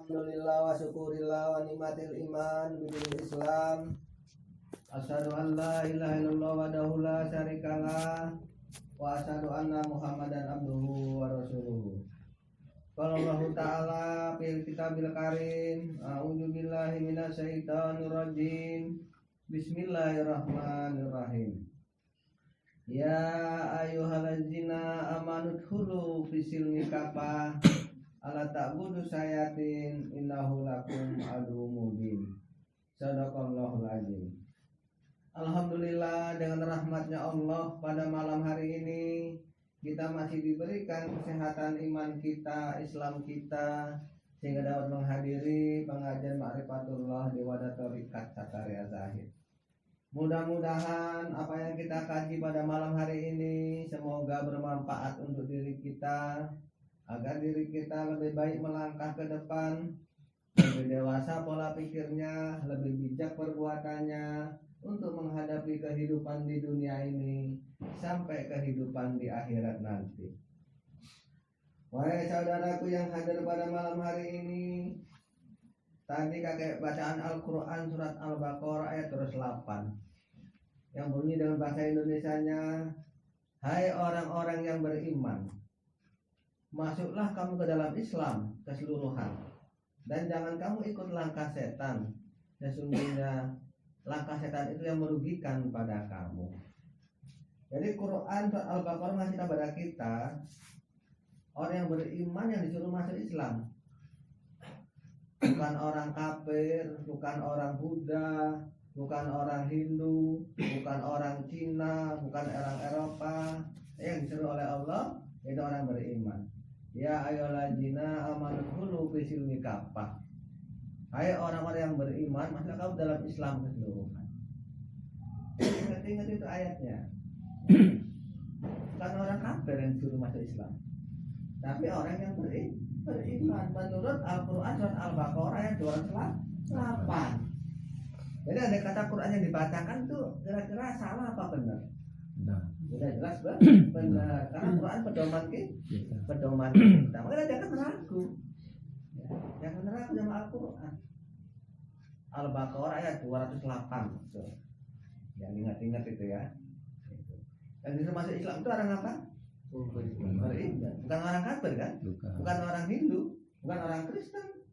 Alhamdulillah wa syukurillah wa nikmatil iman bidil Islam. Asyhadu an la ilaha illallah wahdahu la syarikalah wa asyhadu anna Muhammadan abduhu wa rasuluhu. Qala Allah Ta'ala fil kitabil karim, a'udzu billahi minasyaitonir rajim. Bismillahirrahmanirrahim. Ya ayyuhallazina amanu dkhulu fisilmi kafah ala ta'budu sayatin innahu lakum adu mubin. Sadaqallahul azim. Alhamdulillah, dengan rahmatnya Allah pada malam hari ini kita masih diberikan kesehatan iman kita, Islam kita, sehingga dapat menghadiri pengajian Ma'rifatullah di Wadah Thariqat Sakarya Zahid. Mudah-mudahan apa yang kita kaji pada malam hari ini semoga bermanfaat untuk diri kita, agar diri kita lebih baik melangkah ke depan, lebih dewasa pola pikirnya, lebih bijak perbuatannya untuk menghadapi kehidupan di dunia ini sampai kehidupan di akhirat nanti. Wahai saudaraku yang hadir pada malam hari ini, tadi kakek bacaan Al-Quran surat Al-Baqarah ayat 8 yang bunyi dengan bahasa Indonesianya, hai orang-orang yang beriman, masuklah kamu ke dalam Islam keseluruhan, dan jangan kamu ikut langkah setan. Sesungguhnya langkah setan itu yang merugikan pada kamu. Jadi Quran surat Al-Baqarah ngasih kepada kita orang yang beriman yang disuruh masuk Islam, bukan orang kafir, bukan orang Buddha, bukan orang Hindu, bukan orang Cina, bukan orang Eropa. Yang disuruh oleh Allah itu orang beriman. Ya ayyuhallazina amanu dkhulu fi silmi kafah. Hai orang-orang yang beriman, masuklah kamu dalam Islam keseluruhan. Ingat-ingat itu ayatnya. Bukan orang kafir yang disuruh masuk Islam, tapi orang yang beriman menurut Al-Quran surat Al-Baqarah ayat 208. Jadi ada kata Quran yang dibacakan tuh kira-kira salah apa benar? Sudah jelas benar, karena Quran pedoman kita. Makanya jangan ragu, jangan ragu sama Al-Quran. Al-Baqarah ayat 208. Yang ingat-ingat itu ya. Yang disuruh masuk Islam itu orang apa? Beriman. Bukan orang kafir kan? Bukan orang Hindu, bukan orang Kristen,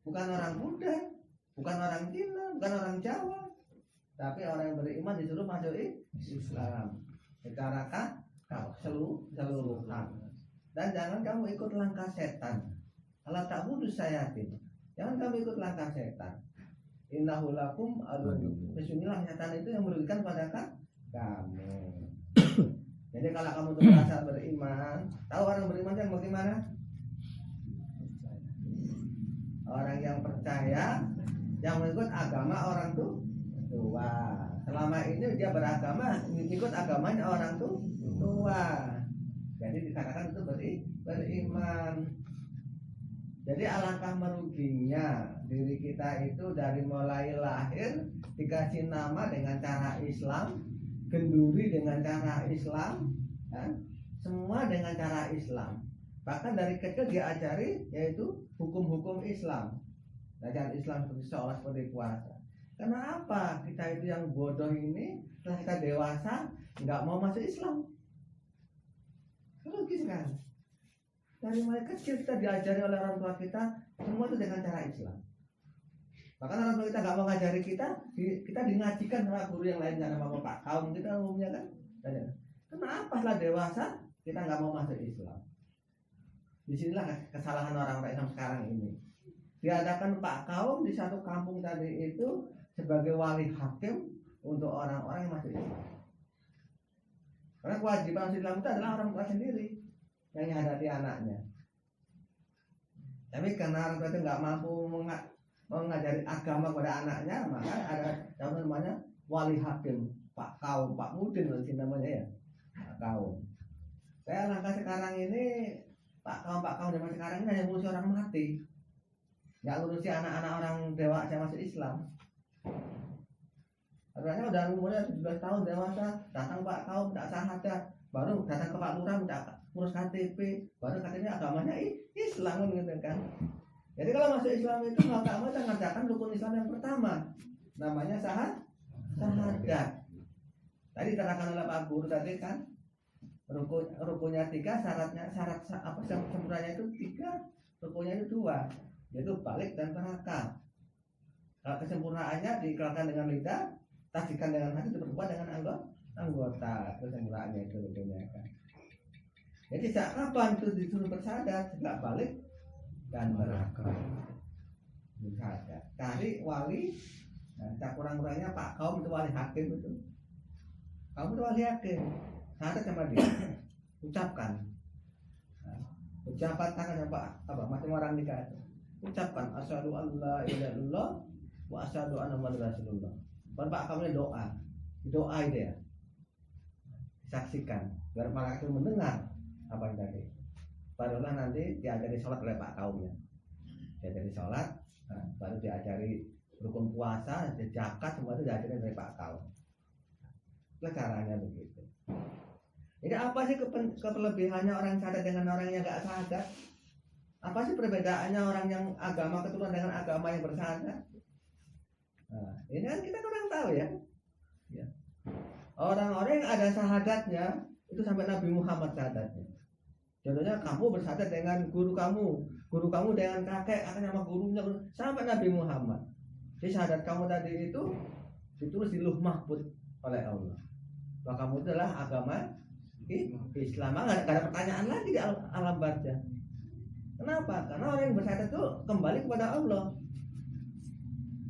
bukan orang Buddha, bukan orang Cina, bukan orang Jawa, tapi orang yang beriman disuruh masuk Islam secara keseluruhan. Dan jangan kamu ikut langkah setan. Ala ta'budu sayatin. Jangan kamu ikut langkah setan. Innahu lakum adu. Sesungguhnya setan itu yang merugikan pada kamu. Jadi kalau kamu tuh merasa beriman, tahu orang beriman yang bagaimana? Orang yang percaya, yang mengikut agama orang tua. Selama ini dia beragama ikut agamanya orang tua. Jadi dikatakan itu beriman. Jadi alangkah meruginya diri kita itu dari mulai lahir dikasih nama dengan cara Islam, genduri dengan cara Islam, kan? Semua dengan cara Islam. Bahkan dari kecil diajari yaitu hukum-hukum Islam. Ajaran Islam seperti puasa. Kenapa kita itu yang bodoh ini setelah kita dewasa nggak mau masuk Islam? Logis kan? Dari mulai kecil kita diajari oleh orang tua kita semua itu dengan cara Islam. Bahkan orang tua kita nggak mau ngajari kita dingajikan sama guru yang lainnya, sama bapak kaum kita umumnya kan. Kenapa setelah dewasa kita nggak mau masuk Islam? Disinilah kesalahan orang-orang Islam sekarang ini. Diadakan pak kaum di satu kampung tadi itu sebagai wali hakim untuk orang-orang yang masuk Islam. Karena kewajiban Islam itu adalah orang tua sendiri yang menghadapi anaknya. Tapi karena orang tua itu nggak mampu mengajari agama kepada anaknya, maka ada yang namanya wali hakim, pak kaum, pak mudin namanya ya, pak kaum. Saya langkah sekarang ini pak kaum zaman sekarang ini hanya ngurusi orang mati, nggak ngurusi anak-anak orang dewasa masuk Islam. Artinya udah umurnya 17 tahun dewasa, datang pak kaum tak syahadat, baru datang ke pak lurah minta ngurus KTP, baru katanya agamanya Islam gitu kan. Jadi kalau masuk Islam itu mau tak mau kita ngerjakan rukun Islam yang pertama, namanya syahadat. Tadi diterangkan oleh Pak Guru tadi kan, rukunnya 3, syarat apa sempurnanya itu 3, rukunnya itu 2, yaitu balik dan tarakal. Kalau kesempurnaannya diikrarkan dengan lidah, tasdikan dengan hati, diperkuat dengan anggota. Kesempurnaannya itu rukunnya kan. Jadi sejak kapan itu disuruh bersyahadat? Sejak balik dan tarakal. Bersyahadat. Cari wali, nah, kurang-kurangnya Pak Kaum itu wali hakim itu. Kamu itu wali hakim. Syahadat sama dia. Ucapkan. Nah, ucapan tangan apa? Macam orang nikah itu. Ucapkan asyhadu an la ilaha illallah wa asyhadu anna muhammadar rasulullah. Bapak kamu doa. Doa dia. Saksikan biar malaikat mendengar apa yang tadi. Barulah nanti diajari sholat oleh Pak Kaumnya. Diajari sholat, nah, baru diajari rukun puasa, zakat, semua itu diajari dari Pak Kaum. Itu caranya begitu. Jadi apa sih kelebihannya orang syahadat dengan orang yang nggak syahadat? Apa sih perbedaannya orang yang agama keturunan dengan agama yang bersyahadat? Nah, ini kan kita kurang tahu ya. Orang-orang yang ada syahadatnya itu sampai Nabi Muhammad syahadatnya. Contohnya kamu bersyahadat dengan guru kamu dengan kakek sama gurunya sampai Nabi Muhammad. Jadi syahadat kamu tadi itu ditulis di Lauh Mahfuz oleh Allah. Bahwa kamu itu adalah agama Islam. Nggak ada pertanyaan lagi di alam barzah. Kenapa? Karena orang yang bersyahadat itu kembali kepada Allah.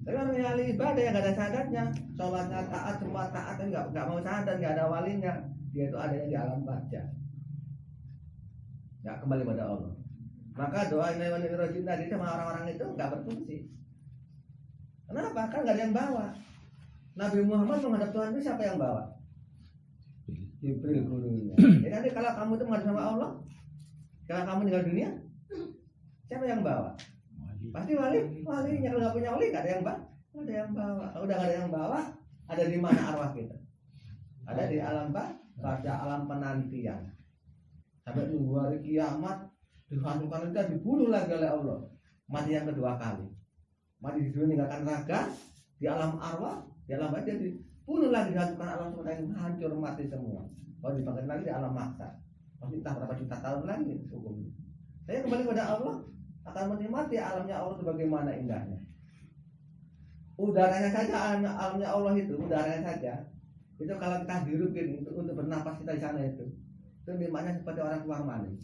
Tapi orang yang ahli ibadah yang nggak ada syahadatnya, sholatnya taat, semua taat, nggak mau syahadat, nggak ada walinya, dia itu adanya di alam barzah. Nggak kembali pada Allah. Maka doa ini rojim tadi sama orang-orang itu nggak berfungsi. Kenapa? Kan nggak ada yang bawa. Nabi Muhammad menghadap Tuhan itu siapa yang bawa? Jibril gurunya. Jadi nanti kalau kamu itu menghadap sama Allah, kalau kamu tinggal dunia, siapa yang bawa? Pasti walinya. Kalau nggak punya wali nggak ada yang bawa. Ada yang bawa. Kalau udah nggak ada yang bawa, ada di mana arwah kita? Ada di alam barzah, alam penantian. Sampai tunggu hari kiamat, dihantukan kita dibunuh lagi oleh Allah. Mati yang kedua kali. Mati di dunia meninggalkan raga, di alam arwah, di alam barzah dibunuh lagi, dihantukan alam semesta yang hancur mati semua. Kalau dibangkit lagi di alam mahsyar, pasti entah berapa juta tahun lagi hukumnya. Saya kembali kepada Allah, akan menikmati alamnya Allah sebagaimana indahnya. Udaranya saja, alamnya Allah itu, udaranya saja. Itu kalau kita hirupin untuk bernapas kita di sana itu nikmatnya seperti orang keluar mani.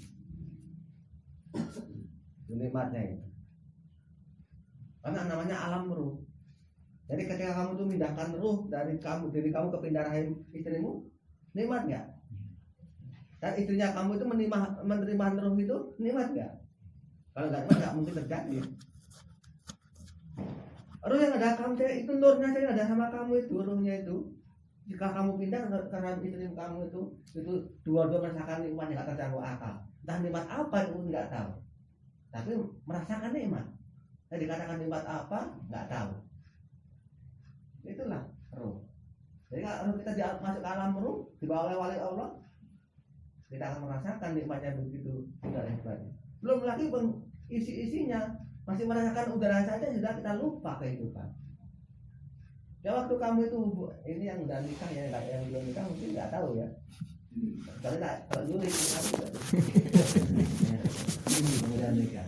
Itu nikmatnya itu. Karena namanya alam ruh. Jadi ketika kamu tuh mindahkan ruh dari diri kamu ke pindah rahim istrimu, nikmat nggak? Dan istrinya kamu itu menerima ruh itu nikmat nggak? Kalau nggak mungkin terjadi. Ruh yang ada kamu itu nurnya saya ada sama kamu itu, ruhnya itu. Jika kamu pindah karena istri kamu itu dua-dua merasakan nikmatnya nggak terjangkau akal. Entah nikmat apa itu nggak tahu. Tapi merasakan nikmat. Jadi dikatakan nikmat apa nggak tahu. Itulah ruh. Jadi kalau kita masuk ke alam ruh dibawa oleh wali Allah, kita akan merasakan nikmatnya begitu udara hebatnya. Belum lagi isi-isinya masih merasakan udara saja sudah kita lupa kehidupan. Ya waktu kamu itu ini yang udah nikah ya, yang belum nikah mungkin nggak tahu ya. Kalau nggak kalau nyulik ini udah nikah.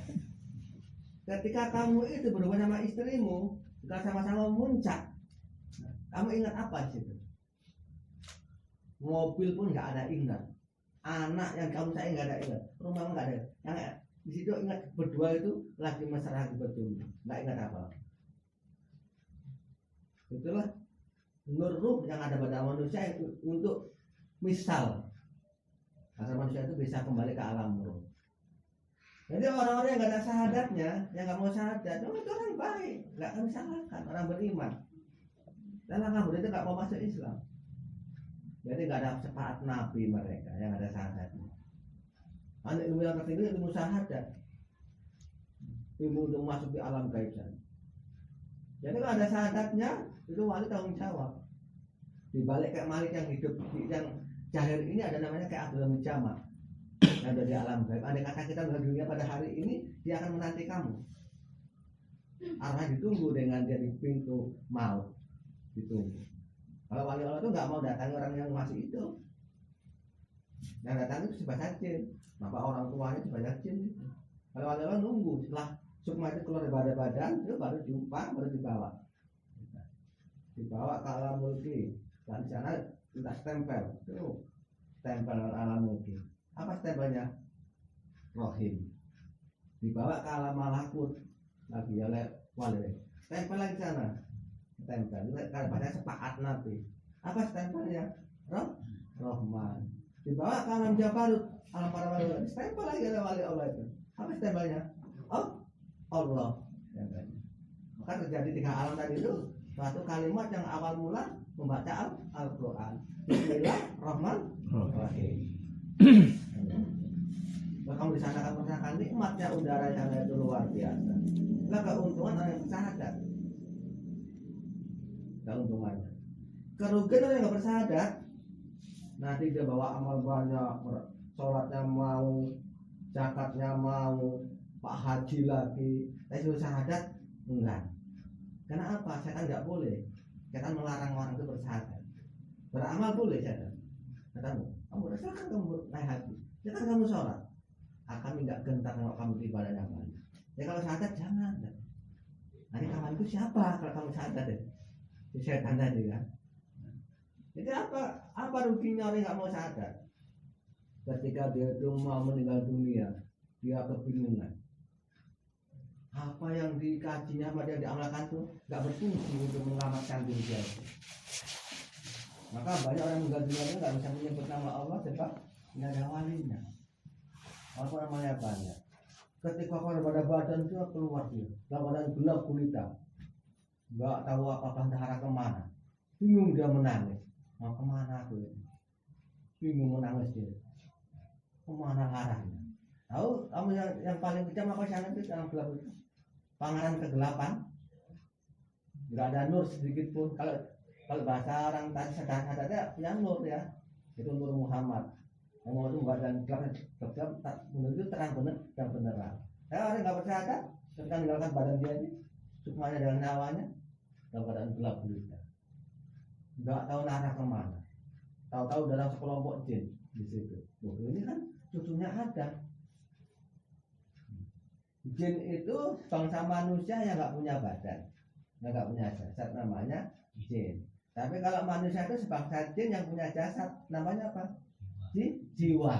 Ketika kamu itu berhubungan sama istrimu, kita sama-sama muncak. Kamu ingat apa sih itu? Mobil pun nggak ada ingat. Anak yang kamu sayang nggak ada ingat. Rumah nggak ada. Yang di situ ingat berdua itu lagi mesra lagi berjumpa. Nggak ingat apa. Itulah nur ruh yang ada pada manusia itu untuk misal agar manusia itu bisa kembali ke alam ruh. Jadi orang-orang yang nggak ada syahadatnya, yang nggak mau syahadat, itu orang baik, nggak akan disalahkan, orang beriman. Dan orang itu nggak mau masuk Islam. Jadi nggak ada syafaat Nabi mereka yang ada syahadatnya. Anak ilmu yang tertinggi ilmu syahadat, ilmu untuk masuk di alam gaib. Jadi kalau ada syahadatnya, itu wali tanggung jawab. Di balik kayak Malik yang hidup yang jahil ini ada namanya kayak Abdul Mujama yang ada di alam gaib. Ada kata kita meninggal dunia pada hari ini, dia akan menanti kamu. arwahnya ditunggu dengan dia di pintu maut, ditunggu. Kalau wali Allah itu nggak mau datangi orang yang masih hidup, yang datang itu sebatas jin, maka orang tuanya sebatas jin. Kalau wali Allah nunggu setelah sukma itu keluar dari badan, itu baru jumpa, baru dibawa ke alam mulki, dan di sana kita stempel, itu stempel alam mulki. Apa stempelnya? Rohim. Dibawa ke alam malakut lagi oleh wali. Stempel lagi sana, stempel. Kalau baca sepakat nabi. Apa stempelnya? Rohman. Dibawa ke alam Jabarut, alam para wali. Stempel lagi oleh wali Allah itu. Apa stempelnya? Allah. Maka terjadi 3 alam tadi itu. Suatu kalimat yang awal mula membaca Al-Quran. Bismillahirrahmanirrahim. Kalau kamu di sana akan merasakan nikmatnya udara di sana itu luar biasa. Nah, keuntungan orang yang bersahadat. Keuntungannya. Kerugian orang yang nggak bersahadat. Nanti dia bawa amal banyak, sholatnya mau, zakatnya mau, Pak Haji lagi, tapi sudah syahadat enggak. Karena apa? Setan nggak boleh. Setan melarang orang itu bersahadat. Beramal boleh setan. Katamu, kamu rasakan kamu naik haji, setan kamu sholat. Kami nggak gentar kalau kamu ibadahnya banyak. Ya kalau syahadat jangan. Nanti kawan itu siapa kalau kamu syahadat ya? Setan tadi kan. Jadi apa ruginya orang nggak mau syahadat? Ketika dia itu mau meninggal dunia, dia kebingungan. Apa yang dikajinya, apa yang diamalkan itu nggak berfungsi untuk menyelamatkan diri dia. Maka banyak orang meninggal dunia itu nggak bisa menyebut nama Allah sebab nggak ada walinya. Apa namanya banyak. Ketika pada badan itu keluar dia, dalam badan gelap gulita, nggak tahu apakah arah kemana. Bingung dia menangis. Mau kemana aku ini? Bingung menangis dia. Kemana arahnya? Tahu kamu yang paling kejam apa sih itu dalam gelap itu? Panganan kegelapan. Nggak ada nur sedikit pun. Kalau bahasa orang tadi sadar yang nur ya, itu nur Muhammad. Yang mau itu badan gelap menuju terang bener dan beneran. Kalau orang nggak percaya, ketika meninggalkan badan dia ini, sukmanya dengan nyawanya dalam keadaan gelap gulita. Nggak tahu arah kemana. Tahu-tahu dalam sekelompok jin di situ. Ini kan cucunya ada. Jin itu bangsa manusia yang nggak punya badan, nggak punya jasad, namanya jin. Tapi kalau manusia itu sebangsa jin yang punya jasad, namanya apa? Jiwa.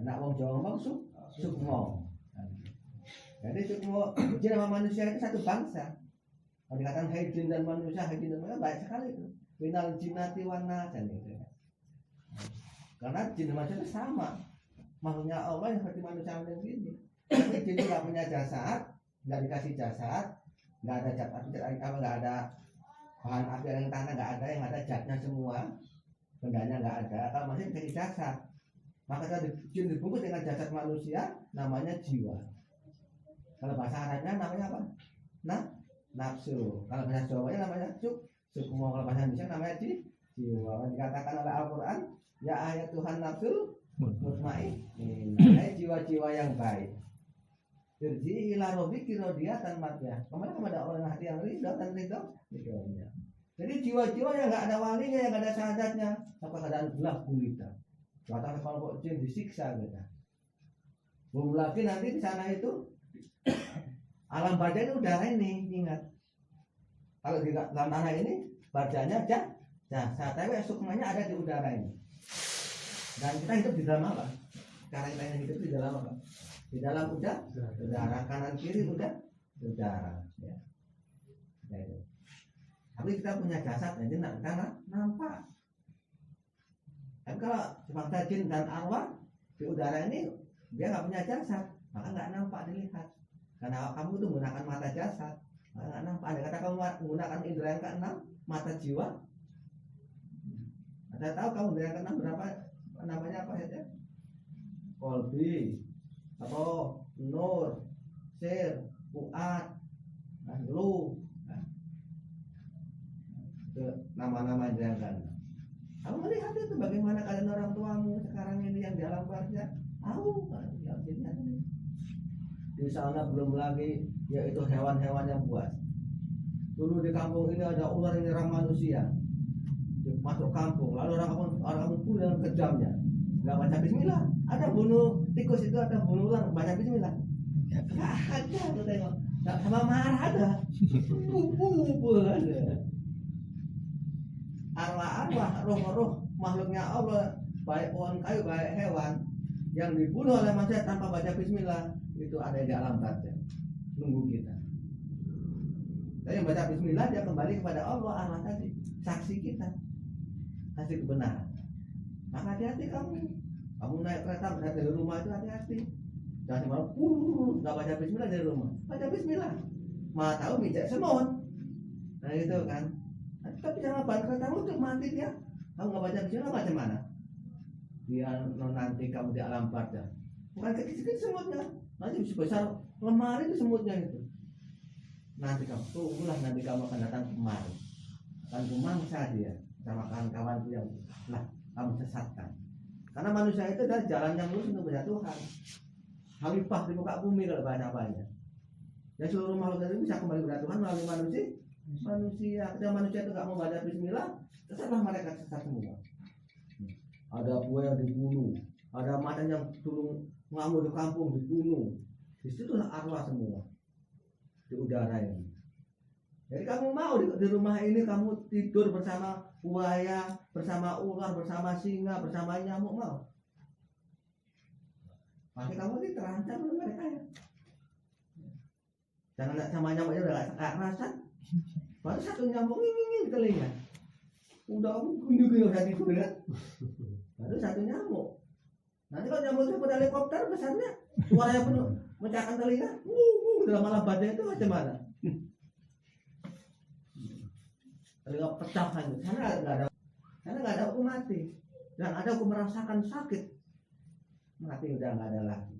Nak wong Jawa ngomong sukmo. Jadi sukmo jin sama manusia itu satu bangsa. Kalau dikatakan hai jin dan manusia, baik sekali itu. Minal jinnati wan nas itu. Karena jin dan manusia itu sama. Makhluknya Allah yang seperti manusia yang begini. Tapi jin itu nggak punya jasad, nggak dikasih jasad, nggak ada zat api, nggak ada bahan api yang tanah, nggak ada, yang ada zatnya semua, bendanya nggak ada. Kalau masih dikasih jasad, maka kalau jin dibungkus dengan jasad manusia, namanya jiwa. Kalau bahasa Arabnya namanya apa? Nafsu. Kalau bahasa Jawanya namanya sukmo. Kalau bahasa Indonesia namanya jiwa. Dikatakan oleh Al-Quran, ya ayat Tuhan nafsu mutmainnah, jiwa-jiwa yang baik. Irji ila rabbiki radiyatan mardiyah. Kemana kepada orang hati yang ridho dan ridhonya. Jadi jiwa-jiwa yang nggak ada walinya, yang nggak ada syahadatnya, apa keadaan gelap gulita. Kata kelompok jin disiksa kita. Belum lagi nanti di sana itu alam badan itu udara ini, ingat. Kalau di dalam tanah ini badannya jasad, tapi sukmanya ada di udara ini. Dan kita hidup di dalam apa? Sekarang kita hidup di dalam apa? Di dalam udara, kanan kiri udara, ya. Itu. Tapi kita punya jasad, jadi karena nampak. Tapi kalau sebangsa jin dan arwah di udara ini dia nggak punya jasad, maka nggak nampak dilihat. Karena kamu itu menggunakan mata jasad, maka nggak nampak. Ada kata kamu menggunakan indera yang keenam, mata jiwa. Ada tahu kamu indera yang keenam berapa? Namanya apa saja? Kolbi, atau nur, sir, fuad, lu, itu nama-nama jangan. Kamu melihat itu bagaimana keadaan orang tuamu sekarang ini yang di alam barzah? Tahu kan? Ya, di sana belum lagi yaitu hewan-hewan yang buas. Dulu di kampung ini ada ular yang nyerang manusia, masuk kampung, lalu orang kampung pun yang kejamnya nggak baca bismillah. Ada bunuh tikus itu, ada bunuh ular baca bismillah, nggak ada tuh, tengok nggak sama marah ada, kumpul ada. Arwah-arwah, roh-roh makhluknya Allah, baik pohon kayu, baik hewan yang dibunuh oleh manusia tanpa baca bismillah, itu ada di alam barzah nunggu kita. Tapi yang baca bismillah dia kembali kepada Allah, arwah tadi saksi kita, saksi kebenaran. Maka hati-hati kamu naik kereta dari rumah itu hati-hati, jangan malah nggak baca bismillah dari rumah, baca bismillah, malah tahu mijak semut. Nah itu kan. Tapi jangan ban keretamu untuk mati dia, kamu nggak baca bismillah macam mana? Dia nanti kamu di alam barzah, bukan kecil-kecil semutnya, nanti sebesar lemari itu semutnya itu. Nanti kamu tunggulah, nanti kamu akan datang kemari, akan kumangsa dia sama kawan-kawan yang lah kamu sesatkan. Karena manusia itu adalah jalan yang lurus untuk mencari Tuhan. Khalifah di muka bumi kalau bahasa apanya. Dan seluruh makhluk itu bisa kembali kepada Tuhan melalui manusia. Ketika manusia itu nggak mau baca bismillah, sesatlah mereka sesat semua. Ada buaya yang dibunuh, ada macan yang dulu ngamuk di kampung dibunuh. Di situ arwah semua di udara ini. Jadi kamu mau di rumah ini kamu tidur bersama buaya, bersama ular, bersama singa, bersama nyamuk, mau? Pasti kamu ini terancam oleh mereka ya. Jangan sama nyamuknya udah gak rasa, baru satu nyamuk nging di telinga, udah gini udah tidur ya. Baru satu nyamuk. Nanti kalau nyamuknya pada helikopter besarnya, suaranya penuh mecahkan telinga, dalam malam badai itu macam mana? Telinga pecah kan, karena nggak ada hukum mati, dan ada hukum merasakan sakit, mati udah nggak ada lagi,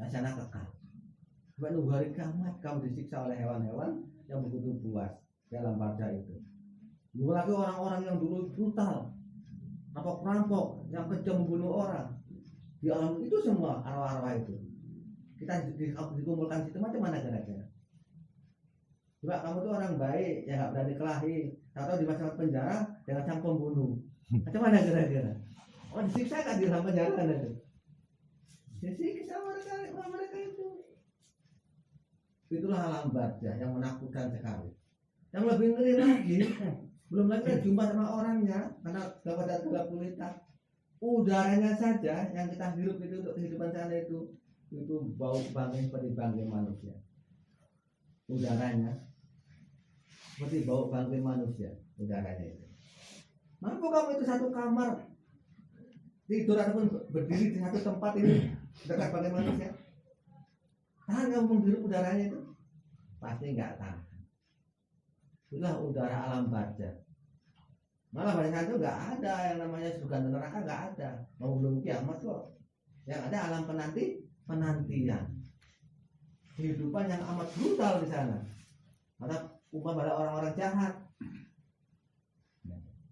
rasanya kekal. Sebab nunggu hari kiamat kamu disiksa oleh hewan-hewan yang begitu buas dalam barzah itu. Belum lagi orang-orang yang dulu brutal, perampok yang kejam membunuh orang, di alam itu semua arwah-arwah itu. Kita dikumpulkan situ macam mana kira-kira? Coba kamu tuh orang baik yang nggak berani kelahi, atau dimasukkan penjara dengan sang pembunuh, macam mana kira-kira? Oh disiksa kan di dalam penjara kan itu? Disiksa mereka itu. Itulah alam barzah yang menakutkan sekali. Yang lebih ngeri lagi, belum lagi jumpa sama orangnya, karena kepada gelap gulita. Udaranya saja yang kita hirup itu untuk kehidupan sana itu bau bangkai seperti bangkai manusia. Udaranya seperti bau bangkai manusia, udaranya itu. Mampu kamu itu satu kamar tidur ataupun berdiri di satu tempat ini dekat bangkai manusia? Tahan kamu menghirup udaranya itu? Pasti nggak tahan. Itulah udara alam barzah. Malah pada saat itu nggak ada yang namanya surga dan neraka, nggak ada. Mau belum kiamat kok. Yang ada alam penantian. Kehidupan yang amat brutal di sana. Karena pada orang-orang jahat.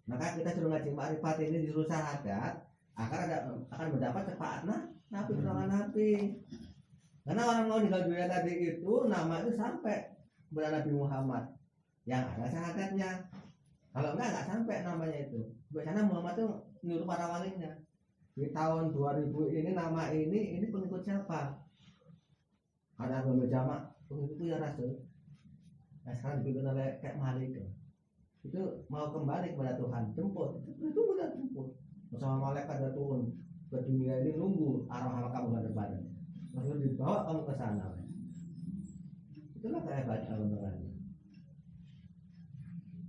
Maka kita suruh ngaji ma'rifat ini di Sahadat akan mendapat syafaat nabi pertolongan nabi. Karena orang mau tinggal dunia tadi itu nama itu sampai kepada Nabi Muhammad yang ada syahadatnya. Kalau enggak sampai namanya itu. Biasanya Muhammad itu nyuruh para walinya. Di tahun 2000 ini nama ini pengikut siapa? Ada Abu Jamak, pengikut ya Rasul. Nah sekarang dipimpin oleh kayak Malik. Itu mau kembali kepada Tuhan, jemput. Itu udah jemput. Bersama malaikat ada turun ke dunia ini nunggu arwah kamu ke depan. Lalu dibawa kamu ke sana. Itulah kehebatan Allah.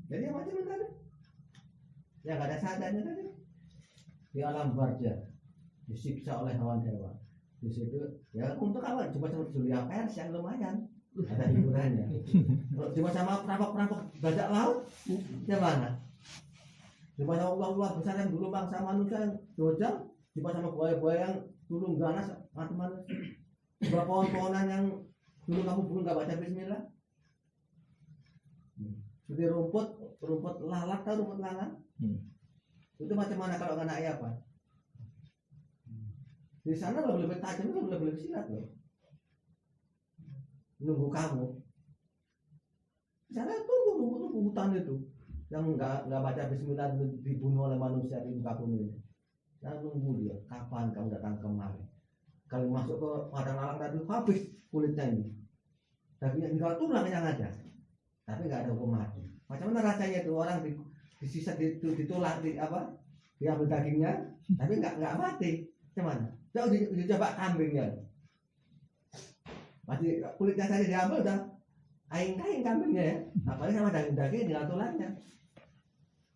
Jadi macam tadi, yang ada sadarnya tadi di alam barzah disiksa oleh hewan-hewan. Di situ ya untuk apa? Coba Julia Pers yang lumayan ada hiburannya. Kalau cuma sama perampok-perampok bajak laut, gimana? Cuma sama ular-ular besar yang dulu bangsa manusia yang dojang, cuma sama buaya-buaya yang dulu ganas mati-mati. Coba pohon-pohonan yang dulu kamu belum nggak baca bismillah. Seperti rumput lalat, tahu rumput lalat? Itu macam mana kalau kena apa? Di sana lebih tajam, lebih silat loh. nunggu kamu. Sana tunggu hutan itu yang nggak baca Bismillah dibunuh oleh manusia di muka bumi ini. Saya nunggu dia, kapan kamu datang kemari? Kalau masuk ke padang lalang tadi habis kulitnya ini, dagingnya tinggal tulangnya aja, tapi nggak ada hukum mati. Macam mana rasanya itu orang disisa ditulang diambil dagingnya, tapi nggak mati. Cuman, jauh dicoba kambingnya, masih kulitnya saja diambil udah aing kambingnya ya, apalagi sama daging tinggal tulangnya.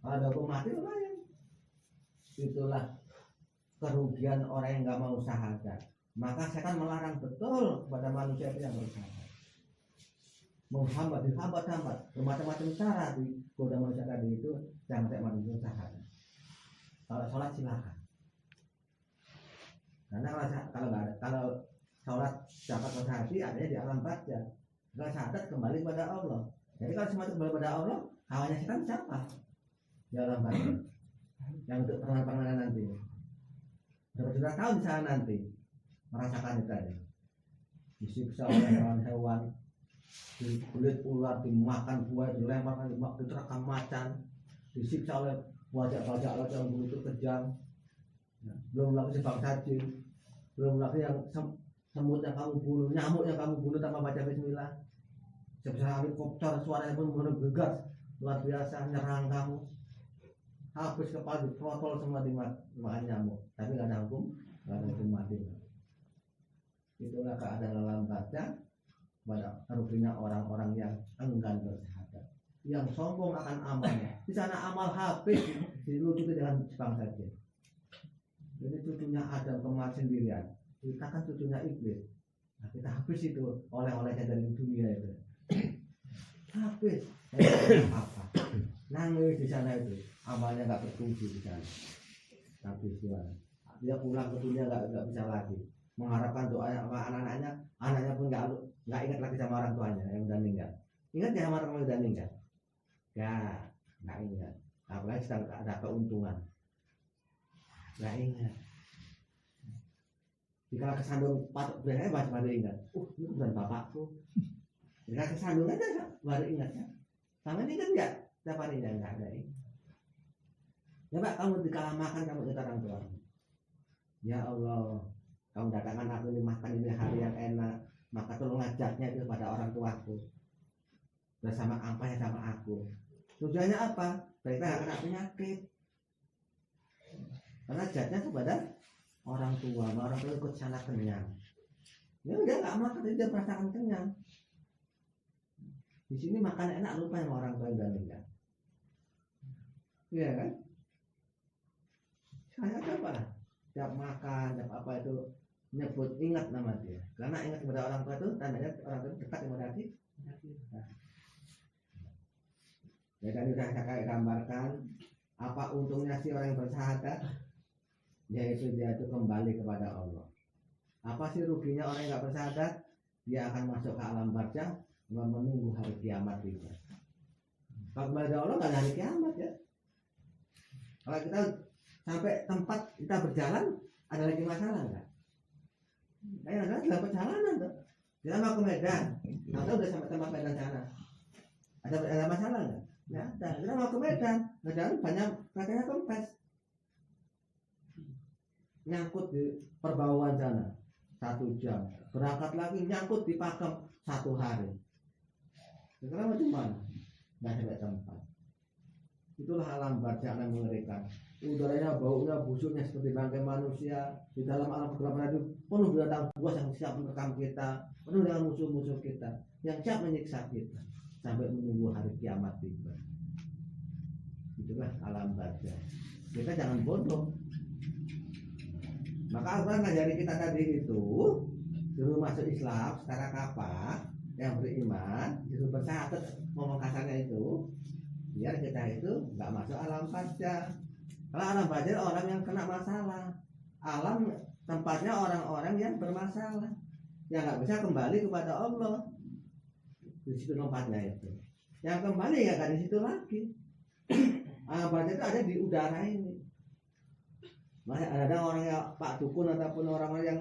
Ada hukum mati lumayan. Itulah kerugian orang yang nggak mau syahadat. Maka setan melarang betul kepada manusia itu yang bersyahadat. Menghambat, bermacam-macam cara digoda manusia tadi itu jangan sampai manusia syahadat. Kalau sholat silakan. Karena kalau sholat dapat hati adanya di alam barzah. Kalau syahadat kembali kepada Allah. Jadi kalau semua kembali kepada Allah, kawannya setan siapa? Di alam barzah. Yang untuk pengenalan nanti. Sudah tahu di sana nanti merasakan itu tadi. Disiksa oleh hewan-hewan, di kulit ular, dimakan buah, dilemparkan, diterkam macan, disiksa oleh bajak-bajak laut yang begitu kejam. Belum lagi sebab saji, belum lagi yang semut yang kamu bunuh, nyamuk yang kamu bunuh tanpa baca Bismillah. Sebesar helikopter suaranya pun bergegas luar biasa nyerang kamu. Habis kepala diprotol semua dimakan nyamuk, tapi nggak ada hukum mati. Itulah keadaan alam barzah pada ruginya orang-orang yang enggan bersyahadat, yang sombong akan amalnya. Di sana amal habis dilucuti dengan Jepang saja. Jadi cucunya Adam kemar sendirian, kita kan cucunya iblis. Nah, kita habis itu oleh-olehnya dari dunia itu. Habis, apa? Nangis di sana itu. Amalnya nggak berfungsi di sana. Tapi dia pulang ke dunia nggak bisa lagi mengharapkan doa sama anaknya pun nggak ingat lagi sama orang tuanya yang udah meninggal. Ingat ya sama orang yang udah meninggal? Ya, nggak ingat. Apalagi sedang ada keuntungan, nggak ingat. Jika kesandung patok biasanya baru ingat. Ini bukan bapakku. Jika kesandung aja baru ingat ya. Sama ini kan nggak setiap harinya nggak ada ini. Ya Pak, kamu dikalamakan kamu ke orang tua. Ya Allah, kamu datangkan aku ini makan ini hari yang enak, maka tolong ajaknya itu pada orang tuaku. Bersama ampahnya sama aku. Tujuannya apa? Mereka nggak kena penyakit. Karena ajaknya kepada orang tua ikut sana kenyang. Ya dia nggak makan, dia merasakan kenyang. Di sini makan enak lupa yang orang tua yang meninggal. Iya kan? Saya coba tiap makan, tiap apa itu nyebut ingat nama dia. Karena ingat kepada orang tua itu tandanya orang tua dekat kepada kita. Ya tadi sudah saya gambarkan apa untungnya si orang yang bersyahadat, yaitu dia itu kembali kepada Allah. Apa sih ruginya orang yang nggak bersyahadat? Dia akan masuk ke alam barzah menunggu hari kiamat itu. Kalau kembali kepada Allah nggak ada hari kiamat ya. Kalau kita sampai tempat kita berjalan ada lagi masalah nggak? Kayak ada dalam perjalanan tuh. Kita mau ke Medan, atau udah sampai tempat Medan sana. Ada masalah nggak? Nggak ada. Kita mau ke Medan, Medan banyak katanya kempes. Nyangkut di perbauan sana 1 jam. Berangkat lagi nyangkut di Pakem 1 hari. Sekarang macam mana? Nggak sampai tempat. Itulah alam barzah yang mengerikan. Udaranya baunya busuknya seperti bangkai manusia. Di dalam alam kegelapan itu penuh binatang buas yang siap menerkam kita, penuh dengan musuh-musuh kita yang siap menyiksa kita sampai menunggu hari kiamat tiba. Itulah alam barzah. Kita jangan bodoh. Maka Al-Quran ngajari kita tadi itu suruh masuk Islam secara kapal yang beriman, disuruh bersyahadat ngomong kasarnya itu biar kita itu nggak masuk alam barzah. Kalau alam barzah orang yang kena masalah, alam tempatnya orang-orang yang bermasalah, yang nggak bisa kembali kepada Allah. Di situ tempatnya itu. Yang kembali ya kan di situ lagi. Alam barzah itu ada di udara ini. Masih ada orang yang Pak Dukun ataupun orang-orang yang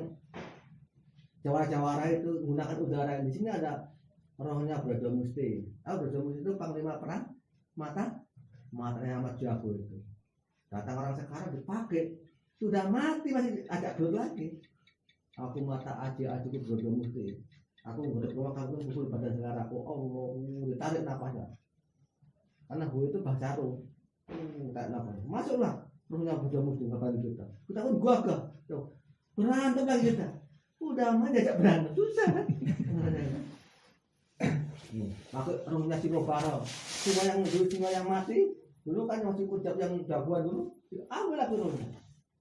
jawara-jawara itu menggunakan udara. Di sini ada rohnya Brodromusti. Brodromusti itu panglima perang matanya Ahmad Jago itu. Datang orang sekarang dipakai, sudah mati masih agak gelut lagi. Aku mata aji Brodromusti. Aku ngurut keluar kamu pukul badan selera aku. Allah, ditarik napasnya. Karena gue itu bahasa roh. Tak napas. Masuklah rohnya Brodromusti ngapain kita. Kita pun gagah. Berantem lagi kita. Udah mah jajak berantem susah kan. Aku rohnya Singobaro. Singo yang mati dulu kan masih kujab yang jagoan dulu. Ambil aku rohnya.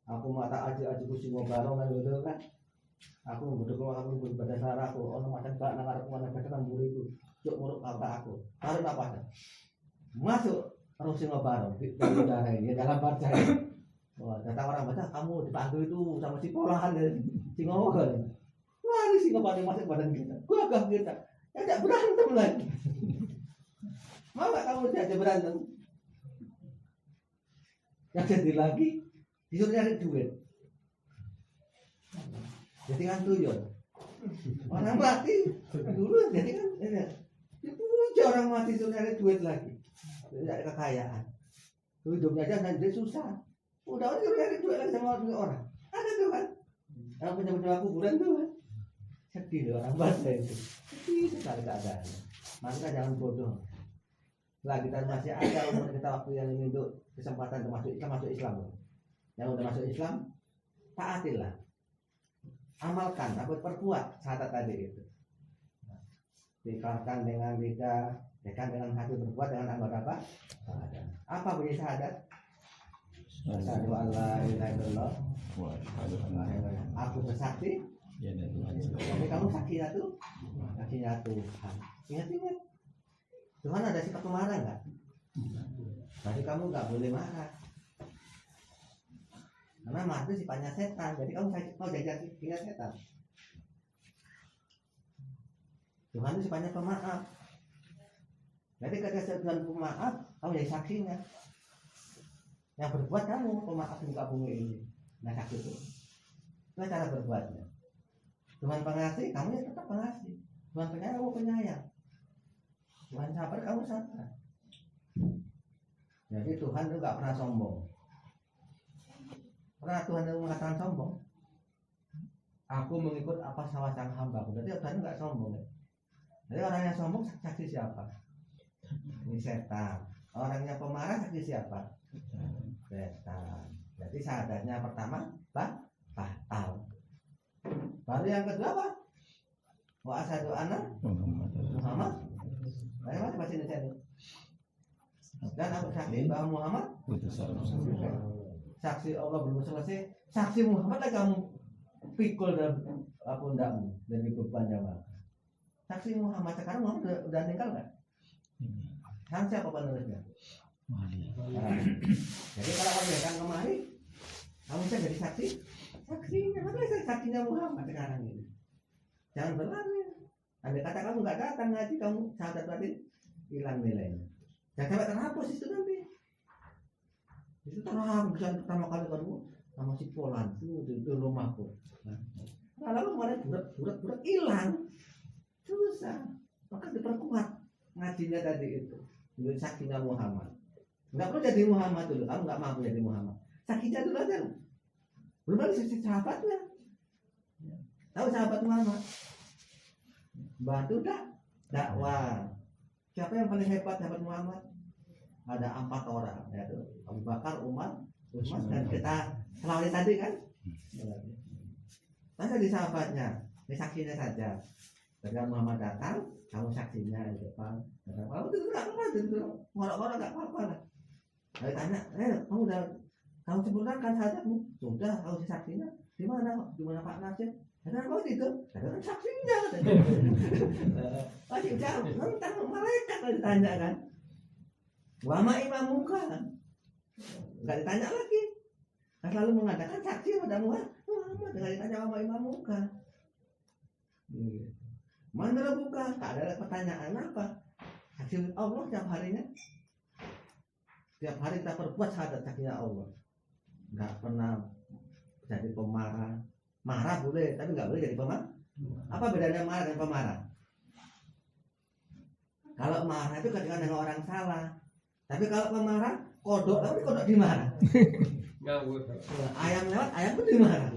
Aku mata aji-ajiku Singobaro kan gitu kan. Aku nguduk keluar aku pada sarah aku. Ono macam gak nang arep mana baca nambur itu. Cuk muruk kata aku. Tarik napasnya. Masuk roh Singobaro di udara ini dalam baca. Wah, datang orang baca kamu dipanggil itu sama si polahan dari Singobaro. Wah, ini Singobaro masuk badan kita. Gagah kita. Ajak berantem lagi. Mau gak kamu diajak berantem? Yang jadi lagi disuruh nyari duit. Jadi kan tuyul. Orang mati dulu jadi kan dipuja orang mati disuruh nyari duit lagi. Tidak kekayaan. Hidupnya aja nanti susah. Udah disuruh nyari duit lagi sama orang. Ada tuh kan. Yang punya kuburan tuh kan. Sedih loh orang bahasa itu. Sedih sekali keadaannya. Maka jangan bodoh. Lah kita masih ada umur kita waktu yang ini untuk kesempatan untuk masuk Islam. Yang udah masuk Islam, taatilah. Amalkan, takut perbuat syahadat tadi itu. Diikrarkan dengan lidah, tekan dengan hati, berbuat dengan anggota apa? Syahadat. Apa bunyi syahadat? Asyhadu an la ilaha illallah wa asyhadu anna Muhammadan. Aku bersaksi. Jadi kamu saksinya tuh, saksinya Tuhan. Ingat-ingat. Tuhan ada sifat pemarah nggak? Jadi kamu nggak boleh marah. Karena marah itu sifatnya setan. Jadi kamu mau jajan ingat setan. Tuhan itu sifatnya pemaaf. Jadi ketika Tuhan pemaaf, kamu jadi saksinya. Yang berbuat kamu pemaaf di muka bumi ini. Nah saksi itu. Itu cara berbuatnya. Tuhan pengasih, kamu ya tetap pengasih. Tuhan penyayang, kamu penyayang. Tuhan sabar, kamu sabar. Jadi Tuhan itu nggak pernah sombong. Pernah Tuhan itu mengatakan sombong? Aku mengikut apa sawah sang hamba. Berarti Tuhan nggak sombong. Jadi orang yang sombong saksi siapa? Ini setan. Orang yang pemarah saksi siapa? Setan. Jadi syahadatnya pertama batal. Baru yang kedua apa? Wa asyhadu anna Muhammad. Bagaimana bahasa Indonesia itu? Dan aku saksi bahwa Muhammad saksi Allah belum selesai. Saksi Muhammad lah kamu pikul dalam pundakmu dan di beban jamaah. Saksi Muhammad sekarang Muhammad udah tinggal nggak? Kan siapa penerusnya? Jadi kalau kamu datang kemari, kamu bisa jadi saksi. Saksinya, apa saksinya Muhammad sekarang ini? Jangan berlari. Andai kata kamu nggak datang ngaji, kamu syahadat tadi hilang nilainya. Jangan sampai terhapus itu nanti. Itu terang bisa pertama kali kamu sama si Polan itu rumahku. Nah, lalu kemarin burat hilang, susah. Maka diperkuat ngajinya tadi itu. Menjadi saksinya Muhammad. Nggak perlu jadi Muhammad dulu. Kamu nggak mampu jadi Muhammad. Saksinya dulu aja. Belum lagi sisi sahabatnya. Tahu sahabat Muhammad? Bantu dakwah. Siapa yang paling hebat sahabat Muhammad? Ada 4 orang, yaitu Abu Bakar, Umar, Utsman, dan kita selawat tadi kan. Masa di sahabatnya, ini saksinya saja. Ketika Muhammad datang, kamu saksinya di depan. Kamu itu nggak apa-apa, itu ngorok-ngorok nggak apa-apa lah. Lalu tanya, kamu sempurnakan sahadatmu? Sudah, kamu saksinya. Di mana Pak Nasir? Karena kau itu, karena saksinya. Masih jauh, tentang malaikat ditanya kan. Wama imamuka, nggak ditanya lagi. Kan selalu mengatakan saksi pada Muhammad, nggak ditanya wama imamuka. Mana buka? Tak ada pertanyaan apa. Saksi Allah tiap harinya. Tiap hari kita perbuat syahadat saksinya Allah. Nggak pernah jadi pemarah. Marah boleh, tapi nggak boleh jadi Apa bedanya marah dan pemarah? Kalau marah itu ketika nengok orang salah. Tapi kalau pemarah, kodok tapi kodok dimarah. Ngawur. Ayam lewat, ayam pun dimarah.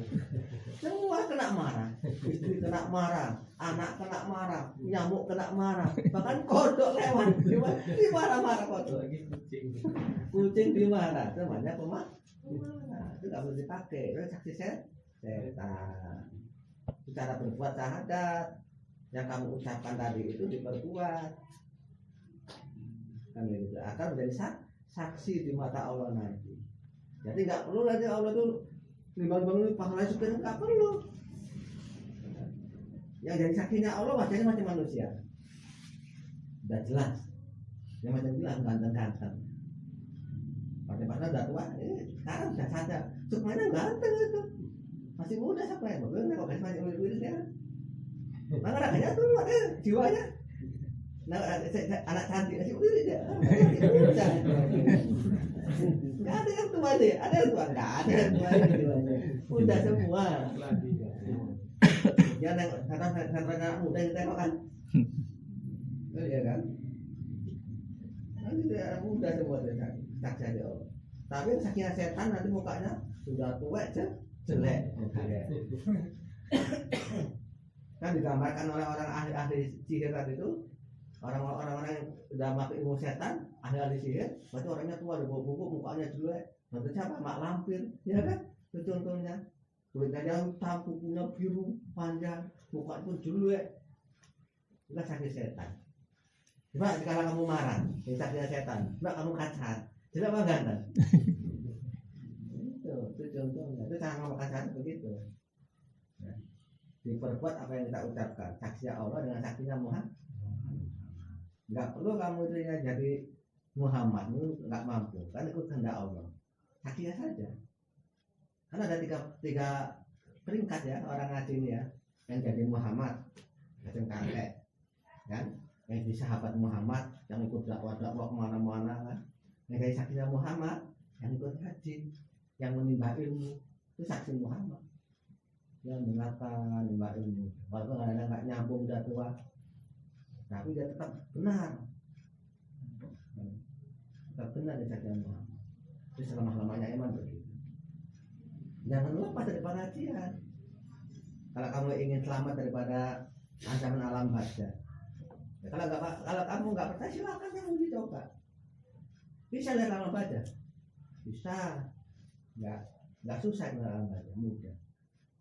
Semua kena marah. Istri kena marah, anak kena marah, nyamuk kena marah, bahkan kodok lewat dimarah-marah kodok. Lagi kucing. Kucing dimarah, itu namanya pemarah. Itu nggak boleh dipakai. Itu saksi setan. Cara berbuat syahadat yang kamu ucapkan tadi itu diperkuat. Kan gitu. Akan menjadi saksi di mata Allah nanti. Jadi nggak perlu lagi Allah tuh nimbang-nimbang pahala supir, nggak perlu. Yang jadi saksinya Allah wajahnya macam manusia. Udah jelas. Yang macam bilang ganteng-ganteng. Pada udah tua, sekarang sudah sadar. Sukmanya ganteng itu. Masih muda siapa yang bagus? Kok kasih macam wirid ya? Mana rasanya tuh ada jiwanya. Nah, anak cantik masih wirid ya. Muda. Nggak ada yang tua deh, ada yang tua nggak ada yang tua jiwanya. Udah semua. Ya anak muda yang tengok kan. Iya kan? Nanti dia muda semua dia saksi aja Allah. Tapi saksinya setan nanti mukanya sudah tua jelek. Kan digambarkan oleh orang ahli sihir tadi itu, orang-orang yang sudah pakai ilmu setan, ahli sihir, berarti orangnya tua, ada bau-bau, mukanya jelek. Nanti siapa? Mak lampir, ya kan? Itu contohnya. Kulitnya hitam, kukunya biru, panjang, muka pun jelek. Itu saksi setan. Coba kalau kamu marah, ini saksinya setan. Coba kamu kacat, jelek apa ganteng? Itu contohnya. Itu cara ngomong kacat begitu. Ya. Diperbuat apa yang kita ucapkan. Saksinya Allah dengan saksinya Muhammad. Nggak perlu kamu itu ya jadi Muhammad, nggak mampu. Kan itu kehendak Allah. Saksinya saja. Karena ada tiga peringkat ya orang ngaji ini ya, yang jadi Muhammad, macam kakek, kan? Yang jadi sahabat Muhammad, yang ikut dakwah kemana-mana kan? Yang jadi saksinya Muhammad, yang ikut haji, yang menimba ilmu, itu saksi Muhammad. Yang mendengarkan menimba ilmu, walaupun kadang-kadang nggak nyambung udah tua, tapi dia tetap benar, di saksinya Muhammad. Itu selama-lamanya iman begitu. Jangan lepas dari pengajian. Kalau kamu ingin selamat daripada ancaman alam baja, ya, kalau kamu nggak percaya silakan kamu dicoba. Bisa lihat alam baja, bisa, nggak susah alam baja, mudah.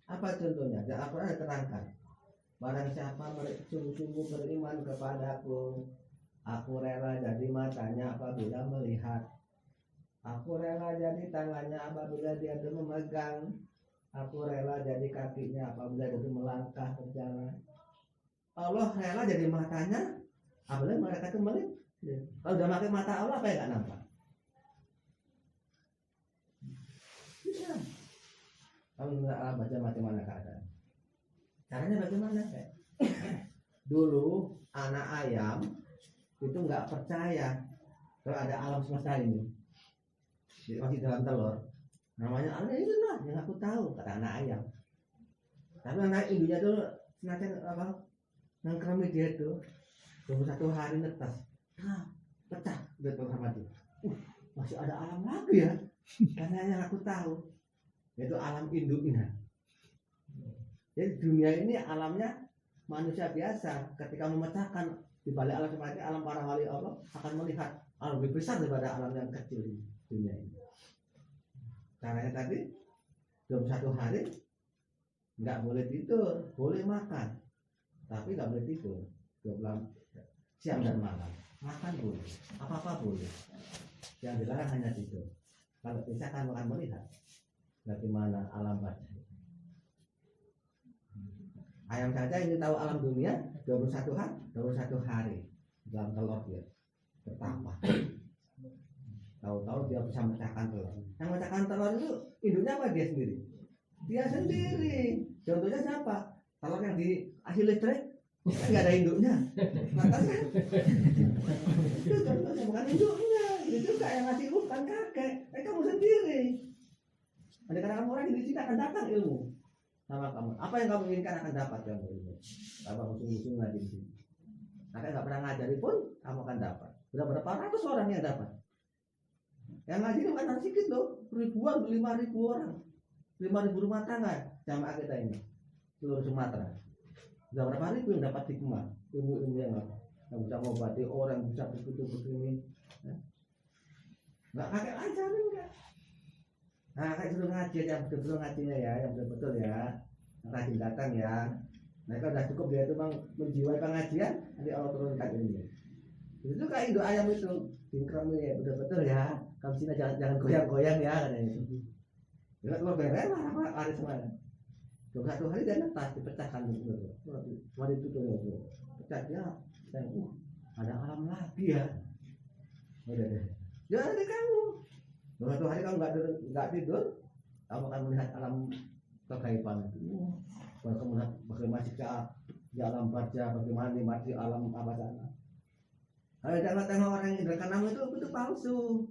Apa contohnya? Di Al-Quran diterangkan. Barang siapa sungguh-sungguh beriman kepadaku, aku rela jadi matanya apabila melihat. Aku rela jadi tangannya apabila dia itu memegang. Aku rela jadi kakinya apabila dia itu melangkah berjalan. Allah rela jadi matanya apabila mereka itu melihat. Kalau udah pakai mata Allah apa yang nggak nampak? Bisa. Kamu nggak baca macam-mana keadaan. Caranya bagaimana? Dulu anak ayam itu nggak percaya kalau ada alam semesta ini. Masih dalam telur, namanya Allah itu lah yang aku tahu, kata anak ayam. Tapi anak indunya tuh sengaja apa nangkrami dia tuh 21 hari netas, pecah udah sama dia. Masih ada alam lagi ya, karena yang aku tahu yaitu alam induknya. Jadi dunia ini alamnya manusia biasa. Ketika memecahkan di balik alam seperti alam para wali Allah akan melihat alam lebih besar daripada alam yang kecil ini. Dunia ini. Caranya tadi 21 hari nggak boleh tidur, boleh makan, tapi nggak boleh tidur 20 siang dan malam. Makan boleh, apa-apa boleh. Yang dilarang hanya tidur. Kalau bisa kamu akan melihat bagaimana alam barzah. Ayam saja ini tahu alam dunia 21 hari dalam telur dia bertambah. Tahu-tahu dia bisa memecahkan telur. Yang memecahkan telur itu induknya apa dia sendiri? Dia sendiri. Contohnya siapa? Telur yang dihasil listrik kan nggak ada induknya. Makanya itu contohnya bukan induknya. Itu kayak yang ngasih bukan kakek. Kamu sendiri. Ada kadang orang di sini akan datang ilmu. sama kamu. Apa yang kamu inginkan akan dapat kamu itu. Kalau musuh-musuh ngaji di sini. Maka nggak pernah ngajari pun kamu akan dapat. Berapa ratus orang yang dapat. Yang ngaji itu bukan sedikit loh, ribuan, 5.000 orang, 5.000 rumah tangga jamaah kita ini seluruh Sumatera. Sudah berapa ribu yang dapat hikmah, ilmu-ilmu yang apa? Yang bisa mengobati orang, bisa begitu begini. Nggak kakek ajarin kan? Nah, kakek suruh ngaji yang betul-betul ngajinya ya, yang betul-betul ya, rajin datang ya. Mereka udah cukup dia itu menjiwai pengajian, nanti Allah turunkan ini. Itu kayak Indo ayam itu, bingkrem ya, betul-betul ya. Kamu sini jangan goyang-goyang ya, katanya. Ya kalau beres lah, lari semuanya. 21 hari dia netas, dipecahkan gitu. Waktu itu tuh, pecah dia, dan ada alam lagi ya. Udah deh. Ya nanti kamu 21 hari kamu nggak tidur, kamu akan melihat alam kegaiban itu. Kamu melihat bagaimana di alam barzah, bagaimana di alam apa sana. Kalau tengok-tengok orang yang indra keenam itu palsu.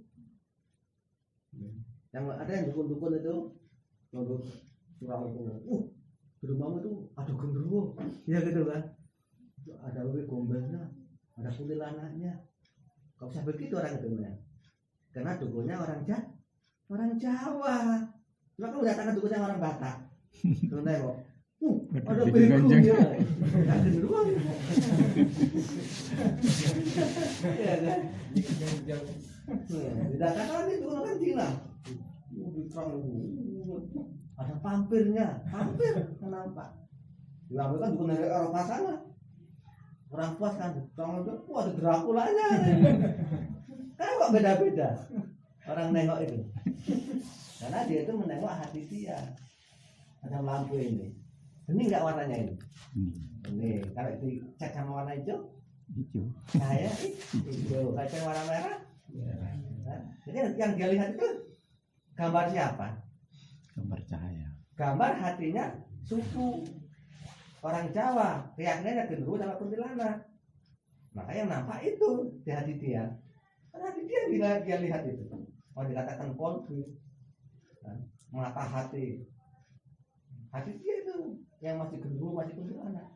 Yang ada yang dukun-dukun itu nunduk surau itu. Di rumahmu itu ada genderuwo. Ya gitu kan. Ada wewe gombalnya, ada kuntilanaknya. Kau bisa begitu orang itu ya. Karena dukunnya orang Jawa. Cuma kamu datangkan dukunnya orang Batak. Terus nengok. Ada bego ya. Enggak genderuwo. Ya kan? Dikatakan itu orang Cina. Ada pampirnya, hampir nampak. Diambil kan bukan dari Eropa sana. Orang puas kan, orang itu, wah ada Draculanya. Kan kok beda-beda orang nengok itu. Karena dia itu menengok hati dia. Ada lampu ini. Ini enggak warnanya ini. Ini kalau dicat sama warna hijau. Saya hijau. Kalau warna merah. Jadi yang dia lihat itu gambar siapa? Gambar cahaya. Gambar hatinya suku orang Jawa, keyakinannya genderuwo sama kuntilanak. Makanya yang nampak itu di hati dia. Karena hati dia lihat itu. Mau dikatakan konflik, mata hati dia itu yang masih genderuwo, masih kuntilanak.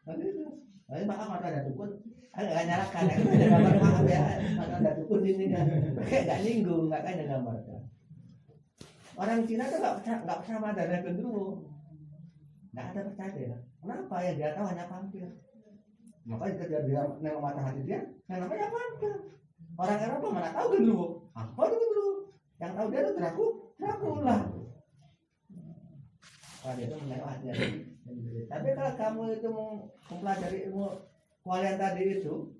Nanti itu, nanti maka ada dukun. Enggak nyalakan, gambar maaf ya, ada dukun ini kan, kayak nggak nyinggung, nggak kayak gambar. Orang Cina tuh nggak sama ada genderuwo, nggak ada percaya. Kenapa ya? Dia tahu hanya pampir. Makanya ketika dia nengok mata hati dia, yang namanya pampir. Orang Eropa mana tahu genderuwo? Apa itu genderuwo? Yang tahu dia itu Dracula. Wah dia itu menengok hati. Tapi kalau kamu itu mempelajari ilmu kualian tadi itu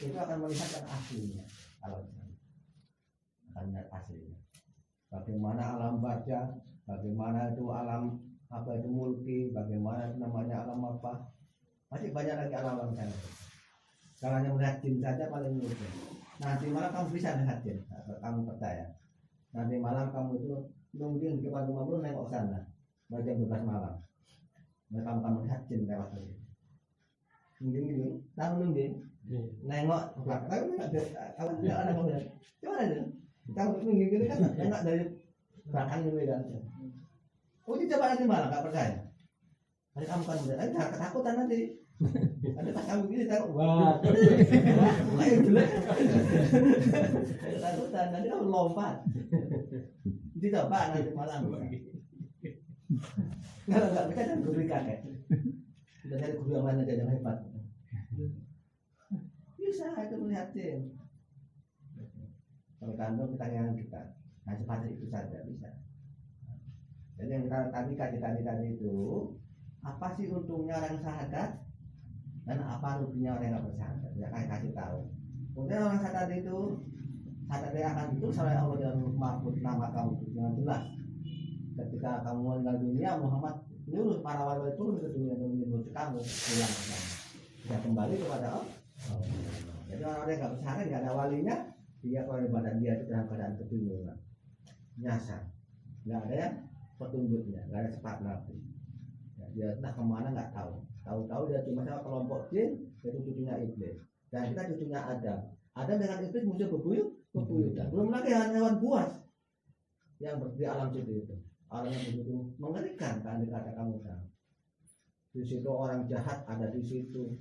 akan melihat yang aslinya, akan melihat aslinya. Bagaimana alam barzah, bagaimana itu alam apa itu mulki, bagaimana itu namanya alam apa, masih banyak lagi alam sana. Kalau hanya melihat jin saja paling mudah. Nanti malam kamu bisa melihat jin, kamu percaya. Nanti malam kamu itu nungguin di depan rumahmu nengok sana, jam 12 malam. Nah, kamu lihat jin lewat tadi. Nungguin, tahu nungguin, nengok, kamu nggak ada ngomong, coba aja. Kalau begini kan enak dari belakang ini kan. Oh ini coba nanti malah nggak percaya. Nanti kamu kan udah, jangan ketakutan nanti. Nanti pas kamu gini tahu, wah, ayo jelek. Ketakutan nanti kamu lompat. Dicoba nanti malam. Kalau nggak bisa kan guru kakek. Kita cari guru yang lain aja yang hebat. Bisa itu melihat jin. Tergantung pertanyaan kita. Nah seperti itu saja bisa. Jadi yang kita tadi itu apa sih untungnya orang syahadat dan apa ruginya orang yang nggak bersyahadat? Ya kan kasih tahu. Kemudian orang syahadat itu syahadat dia akan itu oleh Allah dan Mahfud nama kamu dengan jelas. Ketika kamu meninggal dunia Muhammad nyuruh para wali turun ke dunia dan menyuruh kamu pulang ke sana. Dia kembali kepada Allah. Jadi orang yang nggak bersyahadat nggak ada walinya. Dia kalau badan dia itu dalam keadaan kebingungan, nyasar, nggak ada yang petunjuknya, nggak ada cepat nabi. Ya, dia entah kemana nggak tahu. Tahu-tahu dia cuma sama kelompok jin, itu cucunya iblis. Dan kita cucunya Adam. Adam dengan iblis muncul bebuyutan. Belum lagi hewan buas yang di alam situ itu. orang yang begitu mengerikan kan kata kamu kan. Di situ orang jahat ada di situ,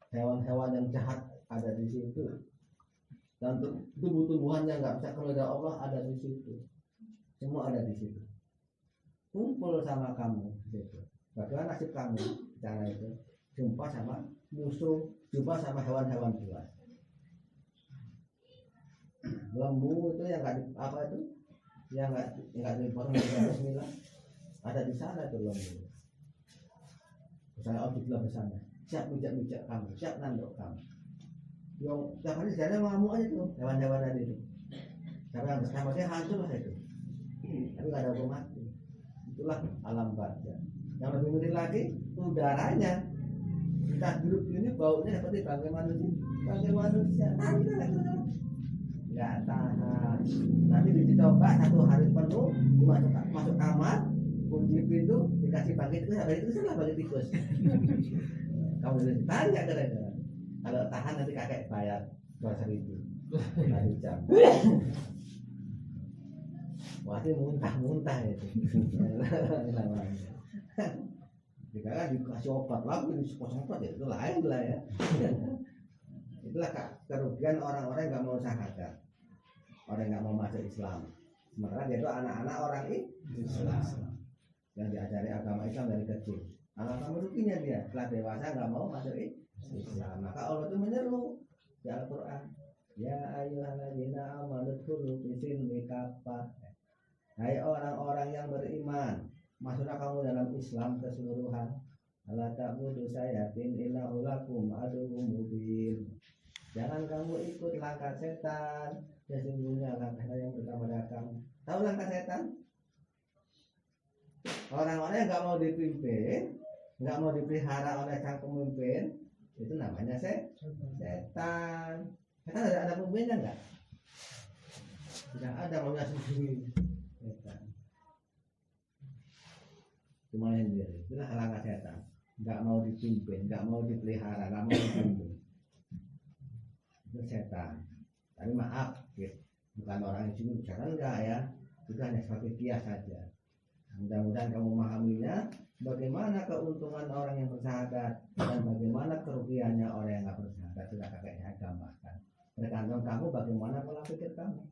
hewan-hewan yang jahat ada di situ, dan tumbuh-tumbuhan yang nggak bisa kepada Allah ada di situ, semua ada di situ. Kumpul sama kamu di situ. Bagaimana nasib kamu cara itu? Jumpa sama musuh, jumpa sama hewan-hewan buas. Lembu itu yang nggak apa itu, yang nggak dipotong Bismillah, ada di sana tuh lembu. Misalnya objek di sana, siap mijak kamu, siap nanduk kamu. Yang tiap hari sana ngamuk aja tuh hewan-hewan tadi itu. Siapa yang bersama dia hancur lah itu. Tapi nggak ada hukum mati. Itulah alam barzah. Yang lebih ngeri lagi udaranya. Kita hidup ini baunya seperti bangkai manusia. Nggak tahan. Nanti dicoba 1 hari penuh masuk kamar, kunci pintu, dikasih bangkai tikus, bangkai tikus lah bangkai tikus. Kamu ditanya kira-kira. Kalau tahan nanti kakek bayar 2.000 1 jam. Wah, muntah itu. Jika kan dikasih obat lagi disemprot ya itu lain lah ya. Itulah kerugian orang-orang yang nggak mau syahadat, orang yang nggak mau masuk Islam. Sementara dia itu anak-anak orang Islam yang diajari agama Islam dari kecil. Alangkah meruginya dia setelah dewasa nggak mau masuk Islam. Maka Allah itu menyeru di Al-Quran, ya ayyuhalladzina amanu dkhulu fis-silmi kaffah. Hai orang-orang yang beriman, masuklah kamu dalam Islam keseluruhan. Ala ta'budu sayatin innahu lakum aduwwum mubin. Jangan kamu ikut langkah setan, sesungguhnya langkah yang bersama kamu. Tahu langkah setan? Orang-orang yang nggak mau dipimpin, nggak mau dipelihara oleh sang pemimpin, itu namanya setan. Setan ada pemimpinnya nggak? Tidak ada, maunya sendiri. Setan. Cuma sendiri. Itulah langkah setan. Nggak mau dipimpin, nggak mau dipelihara, nggak mau dipimpin. Itu setan. Tapi maaf, bukan orang yang sungguh setan enggak ya. Itu hanya sebagai kias saja. Mudah-mudahan kamu memahaminya. Bagaimana keuntungan orang yang bersyahadat dan bagaimana kerugiannya orang yang nggak bersyahadat, sudah kakek saya gambarkan. Tergantung kamu bagaimana pola pikir kamu,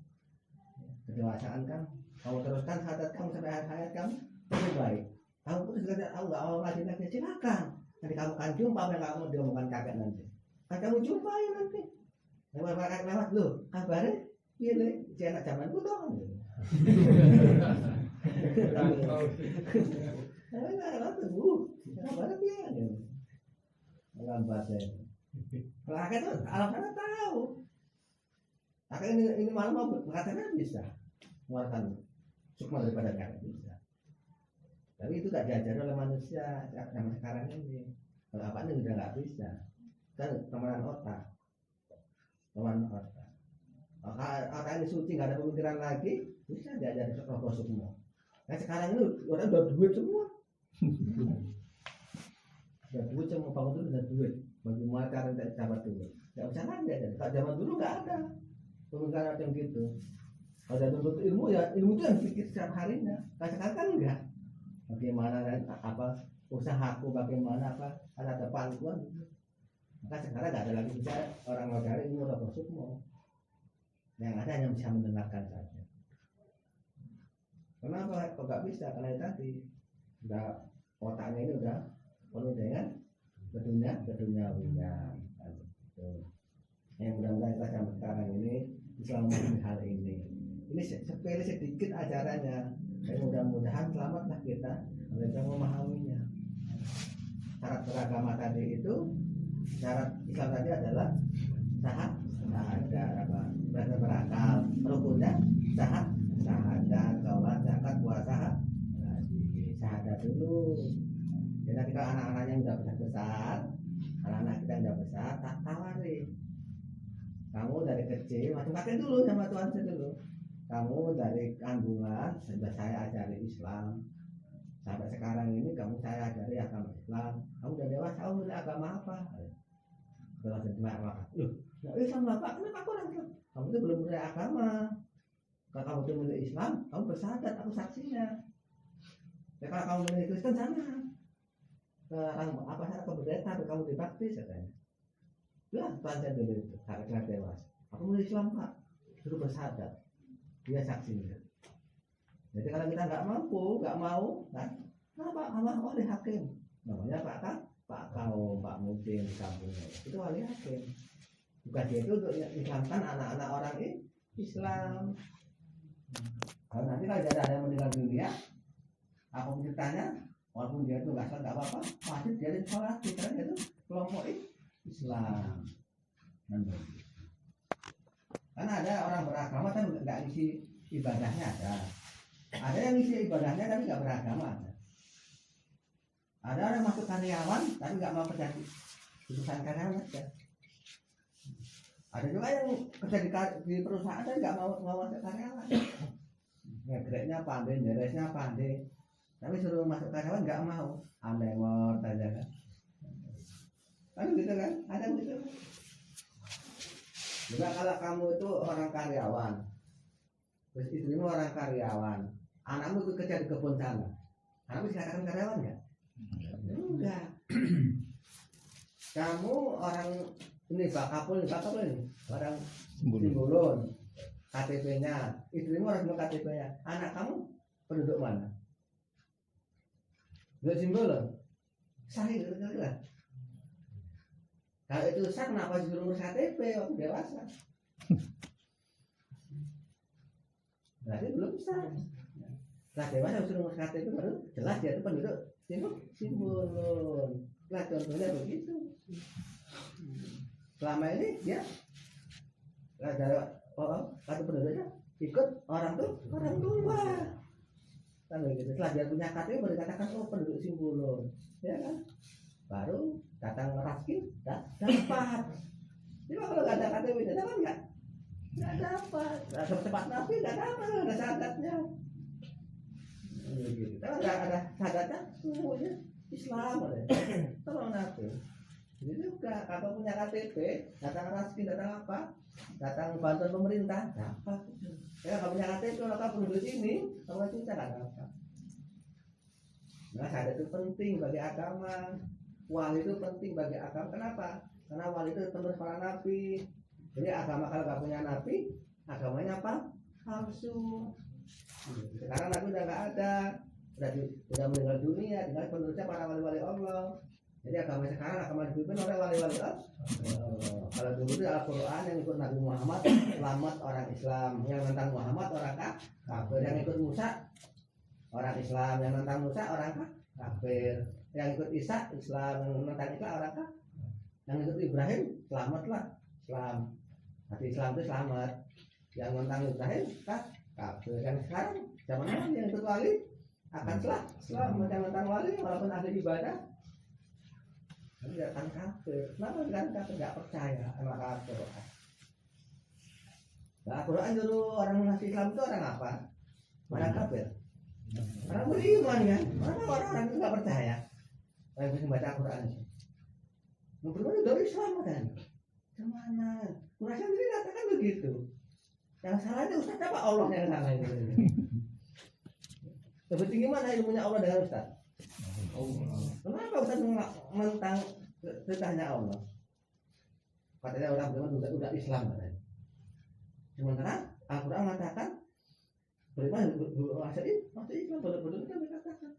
kedewasaan kamu teruskan syahadat kamu sampai akhir hayat kamu lebih baik. Kamu putus saja, kamu nggak mau lagi silakan. Nanti kamu akan jumpa apa yang kamu diomongkan kakek nanti. Kan kamu jumpai nanti. Lewat lu, kabarnya pilih si anak zamanku dong. Kabarnya pilih. Lambat ya. Kalau kakek itu alasannya tahu. Kakek ini malam mau mengatakan bisa mengeluarkan sukma daripada kakek bisa. Tapi itu tak diajar oleh manusia zaman sekarang ini. Kalau apa ini udah nggak bisa. Kan teman otak. Otak ini suci, nggak ada pemikiran lagi, bisa diajar rokok semua. Nah sekarang ini orang udah duit semua. Udah duit semua, bangun itu udah duit. Bagaimana cara tidak dapat duit? Nggak usah lagi aja. Kalau zaman dulu nggak ada pemikiran macam gitu. Kalau ada tuntut ilmu ya ilmu itu yang pikir setiap harinya. Kalau sekarang kan enggak. Bagaimana apa usahaku, bagaimana apa ada panduan. Maka sekarang nggak ada lagi bisa orang mau cari ilmu atau sukmo. Yang ada hanya bisa mendengarkan saja. Kenapa kok nggak bisa? Karena tadi udah otaknya ini udah penuh dengan keduniawian. Yang mudah-mudahan kita sampai sekarang ini bisa memahami hal ini. Ini sepele sedikit ajarannya. Tapi mudah-mudahan selamatlah kita bisa memahaminya. Syarat beragama tadi itu, syarat Islam tadi adalah syahadat, berakal, rukunnya syahadat, sholat, zakat, puasa, syahadat dulu. Jadi kita anak-anaknya udah besar, anak-anak kita udah besar, tak tawari. Kamu dari kecil, macam kakek dulu sama Tuhan saya dulu. Kamu dari kandungan sudah saya ajari Islam. Sampai sekarang ini kamu saya ajari agama Islam. Kamu udah dewasa, kamu milih agama apa? Setelah terjemah maka, loh, Islam bapak, kenapa aku orang Islam? Kamu itu belum milih agama. Kalau kamu itu milih Islam, kamu bersyahadat, aku saksinya. Ya kalau kamu milih Kristen sana ke orang apa sana ke pendeta atau kamu dibaptis katanya. Ya Tuhan saya dulu itu harga dewasa. Aku milih Islam Pak, suruh bersahadat. Dia saksinya. Jadi kalau kita nggak mampu, nggak mau, kan? Kenapa? Allah wali hakim. Namanya Pak Kau, Pak Mudin di kampungnya. Itu wali hakim. Bukan dia itu untuk Islamkan anak-anak orang Islam. Kalau nanti kalau ada yang meninggal dunia, apa ceritanya? Walaupun dia itu nggak apa-apa, wajib dia sholat. Karena itu kelompok Islam. Karena ada orang beragama tapi nggak isi ibadahnya ada. Ada yang isi ibadahnya tapi nggak beragama ada. Ada orang masuk karyawan tapi nggak mau kerja urusan karyawan aja. Ada juga yang kerja di perusahaan tapi nggak mau masuk karyawan. Ngegereknya pandai, beresnya pandai, tapi suruh masuk karyawan nggak mau. Aneh mort aja kan. Kan gitu kan? Ada gitu. Juga kalau kamu itu orang karyawan, terus istrimu orang karyawan, anakmu ikut kerja di kebun sana, anakmu dikatakan karyawan nggak? Enggak. Kamu orang ini bakapul ini orang Simbulun, KTP-nya, istrimu orang KTP-nya, anak kamu penduduk mana? Penduduk Simbulun, sahih kira-kira. Kalau itu sah, kenapa disuruh ngurus KTP waktu dewasa? Berarti belum sah. Setelah dewasa disuruh ngurus KTP baru jelas dia itu penduduk Simbulun. Nah contohnya begitu. Selama ini dia kartu penduduknya ikut orang tua. Kan begitu. Setelah dia punya KTP baru dikatakan penduduk Simbulun, ya kan? Baru datang raskin dapat. Jadi kalau nggak ada KTP dapat nggak dapat. Cepat nabi nggak dapat, ada syahadatnya. Gitu. Kalau nggak ada syahadatnya semuanya Islam ada. Tolong nabi. Jadi juga kalau punya KTP datang raskin datang apa? Datang bantuan pemerintah dapat. Ya kalau punya KTP kalau kamu penduduk sini kamu cinta nggak dapat. Nah syahadat itu penting bagi agama. Wali itu penting bagi agama. Kenapa? Karena wali itu penerus para nabi. Jadi agama kalau nggak punya nabi, agamanya apa? Palsu. Sekarang nabi udah nggak ada, udah meninggal dunia. Tinggal penerusnya para wali-wali Allah. Jadi agama sekarang agama dipimpin oleh wali-wali Allah. Kalau dulu itu Al-Quran yang ikut Nabi Muhammad selamat orang Islam, yang tentang Muhammad orang kafir, yang ikut Musa orang Islam, yang tentang Musa orang kafir. Yang ikut Isa Islam, yang menentang Isa orang kah? Yang ikut Ibrahim selamatlah Islam. Hati Islam itu selamat. Yang menentang Ibrahim kafir. Yang sekarang zaman now yang ikut wali akan selamat. Yang menentang wali walaupun ada ibadah tapi akan kafir. Kenapa kan kafir nggak percaya sama Al-Quran? Nah, Al-Quran dulu orang ngasih Islam itu orang apa? Orang kafir. Orang beriman kan? Mana orang-orang itu nggak percaya? Yang bisa baca Al-Quran itu beriman dari Islam kan? Kemana? Kurasa sendiri katakan begitu. Yang salah itu Ustaz apa Allah yang salah itu? Lebih tinggi mana ilmunya Allah dengan Ustaz? Kenapa Ustaz mentang perintahnya Allah? Katanya orang beriman udah Islam katanya. Sementara Al-Quran mengatakan beriman masuk Islam betul-betul kita berkatakan.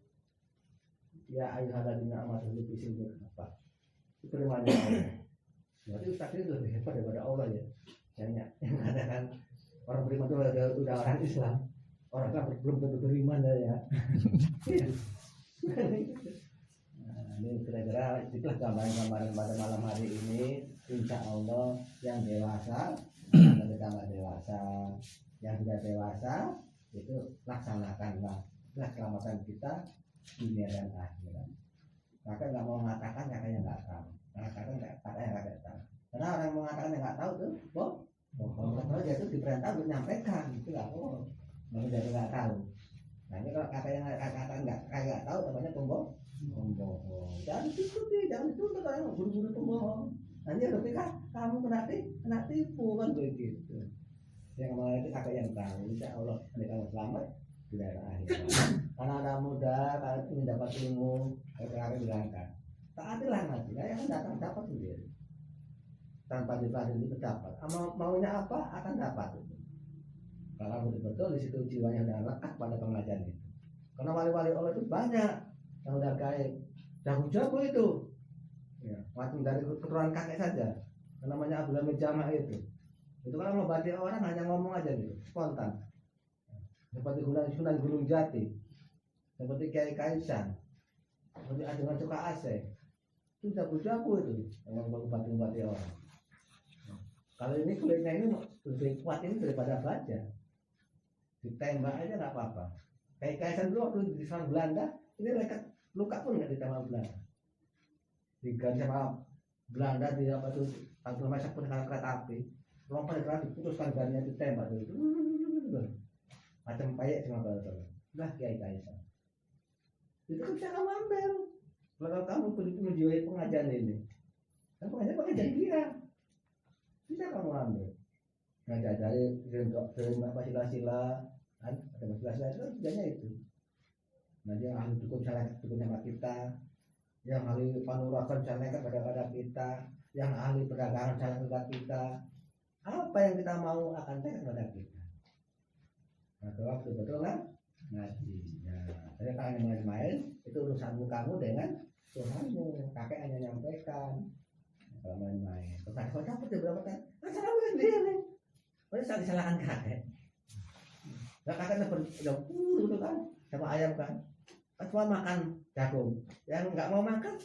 Ya ayyuhalladzina amanu billahi apa? Itu firman-Nya Allah. Berarti Ustaz itu lebih hebat daripada Allah ya. Banyak yang mengatakan orang beriman itu udah orang Islam. Orang kan belum tentu beriman ya. Nah, ini kira-kira itulah gambaran pada malam hari ini. Insya Allah yang dewasa, yang tidak dewasa, yang tidak dewasa itu laksanakanlah keselamatan kita dunia dan akhirat. Maka nggak mau mengatakan kakaknya nggak tahu, kakaknya nggak tahu. Karena orang mengatakan yang nggak tahu tuh, kalau dia itu diperintah untuk menyampaikan, itu nggak bohong. Mau jadi nggak tahu. Nah ini kalau kakaknya nggak tahu, namanya pembohong. Jangan dituntut orang buru-buru pembohong. Nanti ketika kamu kena tipu kan begitu. Yang mau itu kakak yang tahu, insya Allah nanti kamu selamat di daerah akhirat. Karena anak muda kalau ingin dapat ilmu, harus bilangkan taatilah ngaji, yang datang dapat sendiri tanpa dipelajari itu dapat. Maunya apa akan dapat. Kalau betul-betul di situ jiwanya udah lekat pada pengajian itu. Karena wali-wali Allah itu banyak yang udah gaib, jago-jago itu, ya, macam dari keturunan kakek saja. Yang namanya Abdullah bin Jama' itu kan mengobati orang hanya ngomong aja gitu, spontan. Seperti Sunan Gunung Jati, seperti Kiai Kaisan, seperti Adengan Suka Aceh, itu jago-jago itu yang mengobati orang. Kalau ini kulitnya ini lebih kuat ini daripada baja, ditembak aja nggak apa-apa. Kayak Kaisan dulu waktu diserang Belanda, ini mereka luka pun nggak ditembak Belanda. Diganti sama Belanda di apa tuh, kalau masuk pun kereta api, lompat kereta diputuskan gantinya ditembak itu, macam payek cuma kalau lah Kiai Kaisan. Itu kan bisa kamu ambil. Kalau kamu begitu menjiwai pengajian ini, kan pengajian dia, bisa kamu ambil. Ngajar dari apa sila-sila. Kan ada masalah itu tujuannya itu. Nah yang ahli dukun sama kita, yang ahli panurakan sana kepada kita, yang ahli perdagangan sana kepada kita, apa yang kita mau akan kepada kita. Nah kalau betul kan ngaji. Nah jadi kalau main-main itu urusanmu kamu dengan Tuhanmu. Kakek hanya nyampaikan. Kalau main-main, kalau dapat berapa kan? Salah dia nih. Masa disalahkan kakek? Nah kakak udah gitu kan sama ayam kan, cuma makan jagung, yang nggak mau makan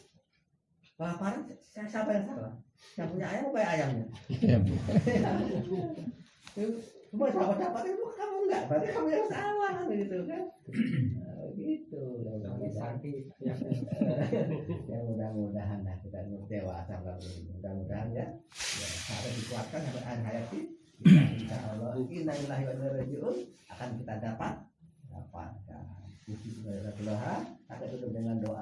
kelaparan, siapa yang salah? Yang punya ayam apa ayamnya? Semua dapat itu kamu enggak, berarti kamu yang salah kan gitu kan? Gitu. Ya mudah-mudahan lah kita dewasa mudah-mudahan ya harus dikuatkan sampai akhir hayat ini. Insya Allah inna lillahi wa inna ilaihi raji'un akan kita dapatkan. Puji kepada Allah, kita tutup dengan doa.